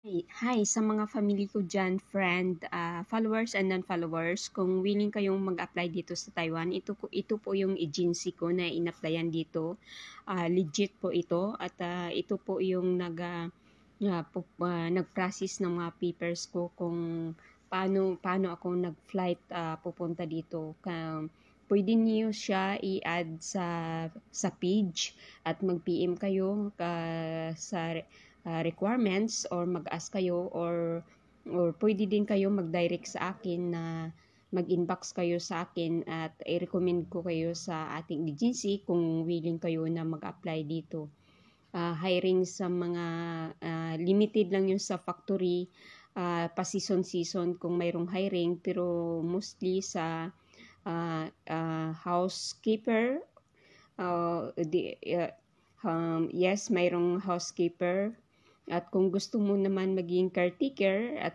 Hi sa mga family ko dyan, friend, followers and non-followers. Kung willing kayong mag-apply dito sa Taiwan, ito po yung agency ko na in-applyan dito. Legit po ito at ito po yung nag-process ng mga papers ko kung paano ako nag-flight pupunta dito. Pwede niyo siya i-add sa page at mag-PM kayo sa requirements or mag-ask kayo or pwede din kayo mag-direct sa akin na mag-inbox kayo sa akin at i-recommend ko kayo sa ating agency kung willing kayo na mag-apply dito. Hiring sa mga limited lang yung sa factory, pa season kung mayroong hiring, pero mostly sa housekeeper. Yes, mayroong housekeeper. At kung gusto mo naman maging caretaker at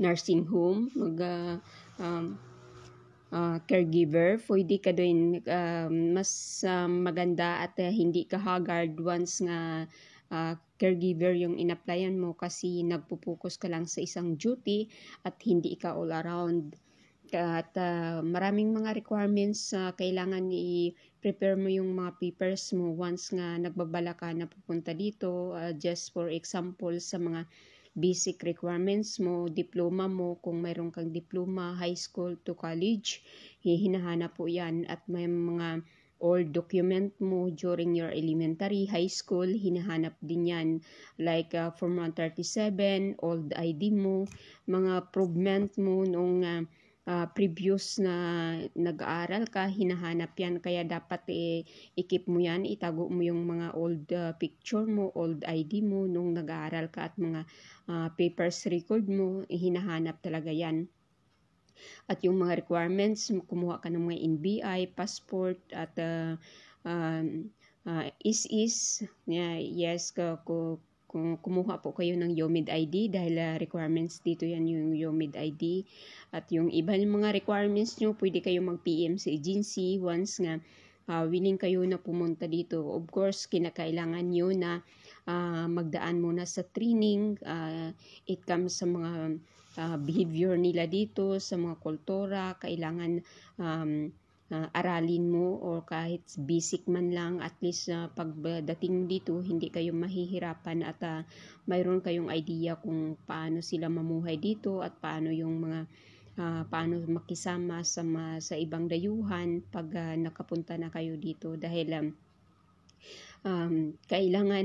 nursing home, caregiver, pwede ka din. Mas maganda at hindi ka haggard once nga caregiver yung in-applyan mo kasi nagpo-focus ka lang sa isang duty at hindi ka all around. At maraming mga requirements kailangan i-prepare mo yung mga papers mo once nga nagbabala ka na pupunta dito. Just for example, sa mga basic requirements mo, diploma mo, kung mayroon kang diploma, high school to college, hinahanap po yan. At may mga old document mo during your elementary, high school, hinahanap din yan. Like Form 137, old ID mo, mga provement mo nung previous na nag-aaral ka, hinahanap yan. Kaya dapat i-keep mo yan, itago mo yung mga old picture mo, old ID mo nung nag-aaral ka at mga papers record mo, hinahanap talaga yan. At yung mga requirements, kumuha ka ng mga NBI, passport, at yes, kung kumuha po kayo ng YOMID ID dahil requirements dito yan yung YOMID ID. At yung iba ng mga requirements nyo, pwede kayo mag-PM sa agency once nga willing kayo na pumunta dito. Of course, kinakailangan nyo na magdaan muna sa training. It comes sa mga behavior nila dito, sa mga kultura, kailangan aralin mo or kahit basic man lang, at least pagdating dito hindi kayo mahihirapan at mayroon kayong idea kung paano sila mamuhay dito at paano yung mga paano makisama sa ibang dayuhan pag nakapunta na kayo dito. Dahil kailangan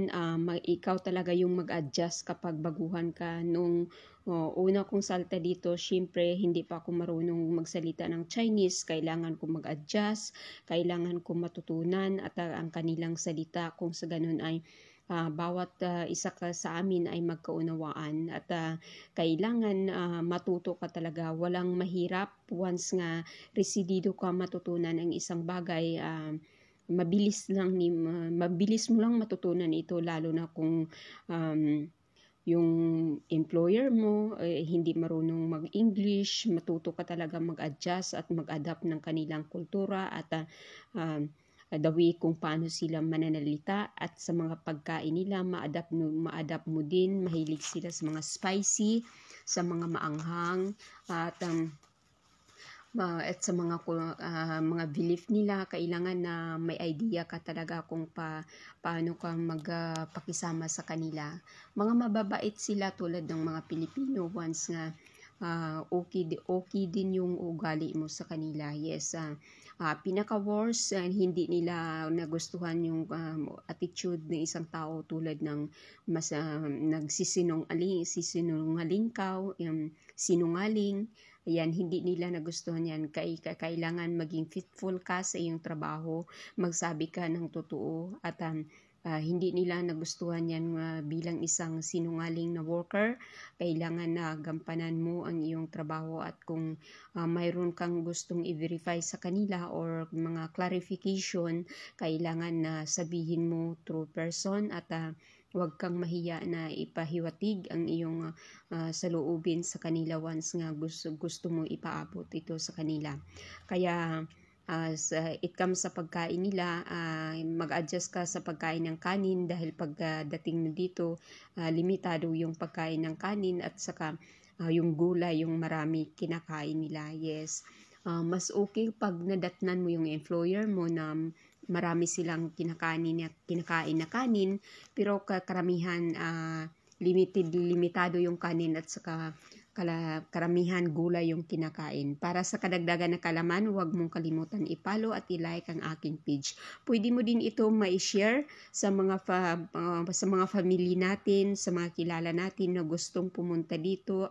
ikaw talaga yung mag-adjust kapag baguhan ka. Nung una kong salta dito, syempre hindi pa ako marunong magsalita ng Chinese, kailangan ko mag-adjust, kailangan ko matutunan at ang kanilang salita, kung sa ganun ay bawat isa ka sa amin ay magkaunawaan at kailangan matuto ka talaga. Walang mahirap once nga residido ka matutunan ang isang bagay. Mabilis mo lang matutunan ito, lalo na kung yung employer mo hindi marunong mag-English, matuto ka talaga mag-adjust at mag-adapt ng kanilang kultura at the way kung paano sila mananalita at sa mga pagkain nila, ma-adapt mo din. Mahilig sila sa mga spicy, sa mga maanghang at sa mga belief nila. Kailangan na may idea ka talaga kung paano ka magpakisama sa kanila. Mga mababait sila tulad ng mga Pilipino once nga okay din yung ugali mo sa kanila. Yes, pinaka-worst, hindi nila nagustuhan yung attitude ng isang tao tulad ng nagsisinungaling ka, sinungaling. Ayan, hindi nila nagustuhan yan. Kailangan maging faithful ka sa iyong trabaho, magsabi ka ng totoo at hindi nila nagustuhan yan bilang isang sinungaling na worker. Kailangan na gampanan mo ang iyong trabaho at kung mayroon kang gustong i-verify sa kanila or mga clarification, kailangan na sabihin mo through person at huwag kang mahiya na ipahiwatig ang iyong saloobin sa kanila once nga gusto mo ipaabot ito sa kanila. Kaya It comes sa pagkain nila, mag-adjust ka sa pagkain ng kanin dahil pagdating mo dito, limitado yung pagkain ng kanin at saka yung gulay, yung marami kinakain nila. Yes. Mas okay pag nadatnan mo yung employer mo na marami silang kinakain na kanin, pero karamihan limitado yung kanin at saka karamihan gulay yung kinakain. Para sa kadagdagan na kalaman, huwag mong kalimutan i-follow at i-like ang aking page. Pwede mo din ito ma-share sa mga family natin, sa mga kilala natin na gustong pumunta dito.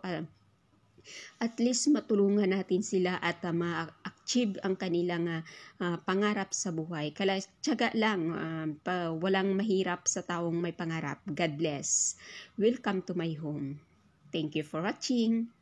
At least matulungan natin sila at ma-achieve ang kanilang pangarap sa buhay. Tiyaga lang, walang mahirap sa taong may pangarap. God bless. Welcome to my home. Thank you for watching.